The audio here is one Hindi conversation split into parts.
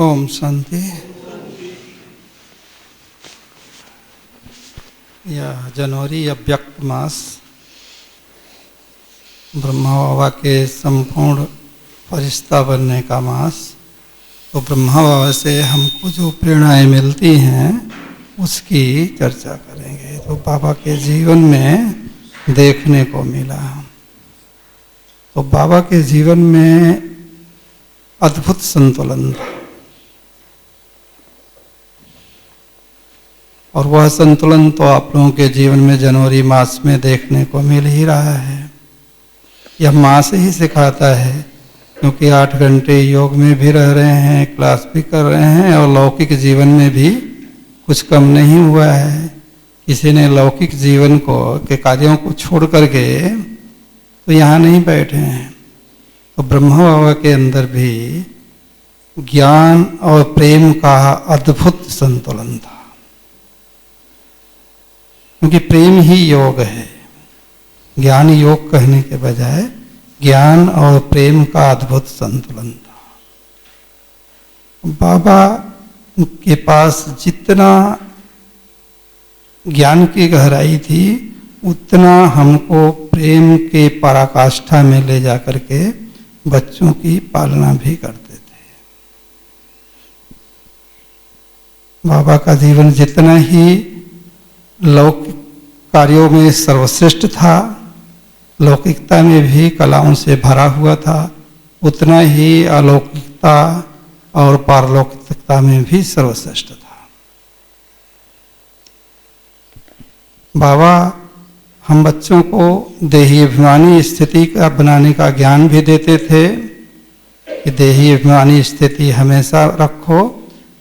ओम शांति। यह जनवरी अव्यक्त मास ब्रह्मा बाबा के संपूर्ण फरिश्ता बनने का मास। तो ब्रह्मा बाबा से हमको जो प्रेरणाएं मिलती हैं उसकी चर्चा करेंगे। तो बाबा के जीवन में देखने को मिला, तो बाबा के जीवन में अद्भुत संतुलन था, और वह संतुलन तो आप लोगों के जीवन में जनवरी मास में देखने को मिल ही रहा है। यह मास ही सिखाता है, क्योंकि 8 घंटे योग में भी रह रहे हैं, क्लास भी कर रहे हैं, और लौकिक जीवन में भी कुछ कम नहीं हुआ है। किसी ने लौकिक जीवन के कार्यों को छोड़ करके तो यहाँ नहीं बैठे हैं। तो ब्रह्मा बाबा के अंदर भी ज्ञान और प्रेम का अद्भुत संतुलन था, क्योंकि प्रेम ही योग है। ज्ञान योग कहने के बजाय ज्ञान और प्रेम का अद्भुत संतुलन था। बाबा के पास जितना ज्ञान की गहराई थी, उतना हमको प्रेम के पराकाष्ठा में ले जाकर के बच्चों की पालना भी करते थे। बाबा का जीवन जितना ही लौकिक कार्यों में सर्वश्रेष्ठ था, लौकिकता में भी कलाओं से भरा हुआ था, उतना ही अलौकिकता और पारलौकिकता में भी सर्वश्रेष्ठ था। बाबा हम बच्चों को देही अभिमानी स्थिति का बनाने का ज्ञान भी देते थे कि देही अभिमानी स्थिति हमेशा रखो,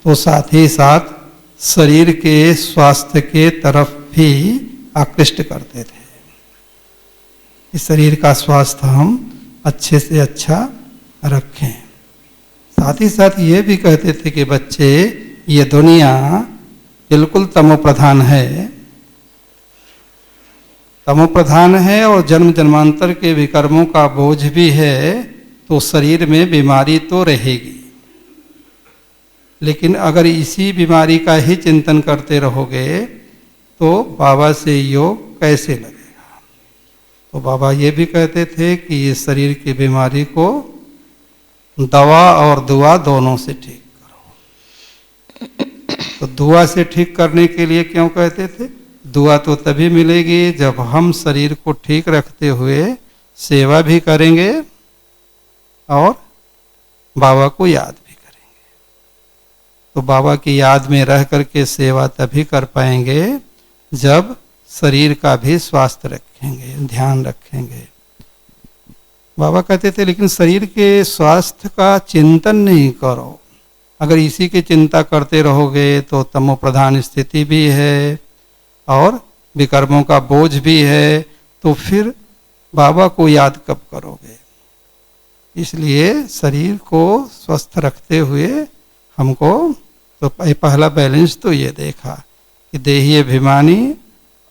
तो साथ ही साथ शरीर के स्वास्थ्य के तरफ भी आकृष्ट करते थे कि शरीर का स्वास्थ्य हम अच्छे से अच्छा रखें। साथ ही साथ ये भी कहते थे कि बच्चे, ये दुनिया बिल्कुल तमोप्रधान है, तमोप्रधान है, और जन्म जन्मांतर के विकर्मों का बोझ भी है, तो शरीर में बीमारी तो रहेगी। लेकिन अगर इसी बीमारी का ही चिंतन करते रहोगे तो बाबा से योग कैसे लगेगा। तो बाबा ये भी कहते थे कि ये शरीर की बीमारी को दवा और दुआ दोनों से ठीक करो। तो दुआ से ठीक करने के लिए क्यों कहते थे? दुआ तो तभी मिलेगी जब हम शरीर को ठीक रखते हुए सेवा भी करेंगे और बाबा को याद भी करेंगे। तो बाबा की याद में रह करके सेवा तभी कर पाएंगे जब शरीर का भी स्वास्थ्य रखेंगे, ध्यान रखेंगे। बाबा कहते थे लेकिन शरीर के स्वास्थ्य का चिंतन नहीं करो। अगर इसी की चिंता करते रहोगे तो तमोप्रधान स्थिति भी है और विकर्मों का बोझ भी है, तो फिर बाबा को याद कब करोगे। इसलिए शरीर को स्वस्थ रखते हुए हमको तो पहला बैलेंस तो ये देखा कि देही अभिमानी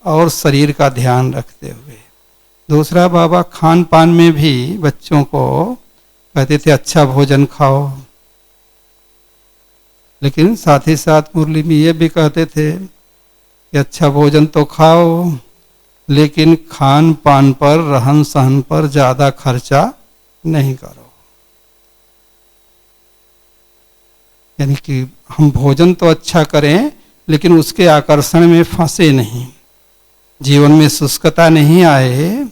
और शरीर का ध्यान रखते हुए। दूसरा, बाबा खान पान में भी बच्चों को कहते थे अच्छा भोजन खाओ, लेकिन साथ ही साथ मुरली में ये भी कहते थे कि अच्छा भोजन तो खाओ, लेकिन खान पान पर, रहन सहन पर ज़्यादा खर्चा नहीं करो। यानी कि हम भोजन तो अच्छा करें, लेकिन उसके आकर्षण में फंसे नहीं, जीवन में शुष्कता नहीं आए,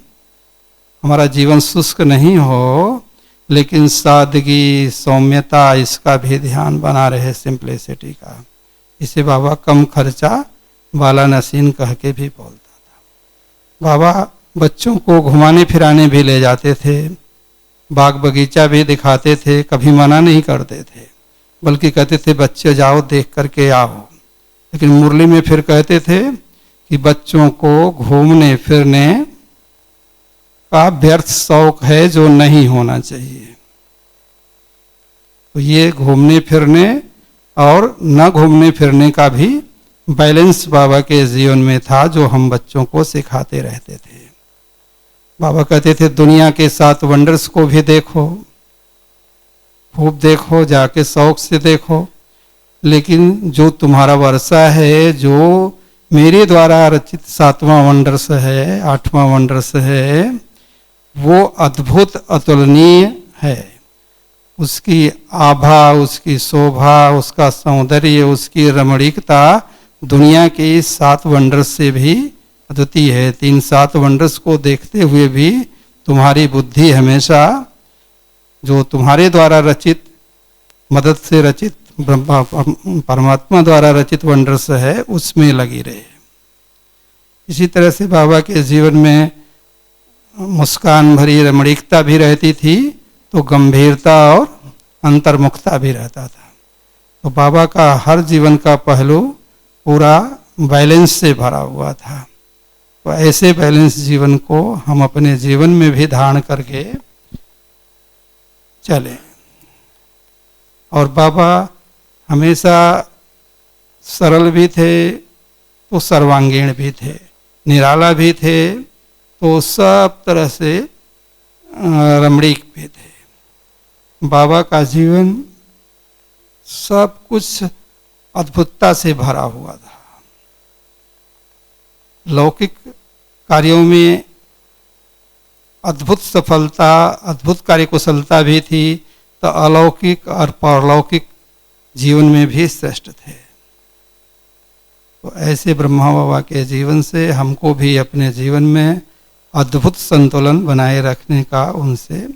हमारा जीवन शुष्क नहीं हो, लेकिन सादगी, सौम्यता, इसका भी ध्यान बना रहे, सिंप्लिसिटी का। इसे बाबा कम खर्चा वाला नसीन कह के भी बोलता था। बाबा बच्चों को घुमाने फिराने भी ले जाते थे, बाग बगीचा भी दिखाते थे, कभी मना नहीं करते थे, बल्कि कहते थे बच्चे जाओ देख करके आओ। लेकिन मुरली में फिर कहते थे कि बच्चों को घूमने फिरने का व्यर्थ शौक है जो नहीं होना चाहिए। तो ये घूमने फिरने और न घूमने फिरने का भी बैलेंस बाबा के जीवन में था, जो हम बच्चों को सिखाते रहते थे। बाबा कहते थे दुनिया के 7 वंडर्स को भी देखो, खूब देखो, जाके शौक से देखो, लेकिन जो तुम्हारा वर्षा है, जो मेरे द्वारा रचित 7वां वंडर्स है, 8वां वंडर्स है, वो अद्भुत अतुलनीय है। उसकी आभा, उसकी शोभा, उसका सौंदर्य, उसकी रमणीकता दुनिया के 7 वंडर्स से भी अद्वितीय है। 7 वंडर्स को देखते हुए भी तुम्हारी बुद्धि हमेशा जो तुम्हारे द्वारा रचित, मदद से रचित, ब्रह्मा परमात्मा द्वारा रचित वंडर्स है, उसमें लगी रहे। इसी तरह से बाबा के जीवन में मुस्कान भरी रमणीकता भी रहती थी, तो गंभीरता और अंतर्मुखता भी रहता था। तो बाबा का हर जीवन का पहलू पूरा बैलेंस से भरा हुआ था। तो ऐसे बैलेंस जीवन को हम अपने जीवन में भी धारण करके चलें। और बाबा हमेशा सरल भी थे तो सर्वांगीण भी थे, निराला भी थे तो सब तरह से रमणीक भी थे। बाबा का जीवन सब कुछ अद्भुतता से भरा हुआ था। लौकिक कार्यों में अद्भुत सफलता, अद्भुत कार्यकुशलता भी थी, तो अलौकिक और पारलौकिक जीवन में भी श्रेष्ठ थे। तो ऐसे ब्रह्मा बाबा के जीवन से हमको भी अपने जीवन में अद्भुत संतुलन बनाए रखने का उनसे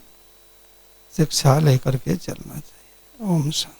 शिक्षा लेकर के चलना चाहिए। ओम शांति।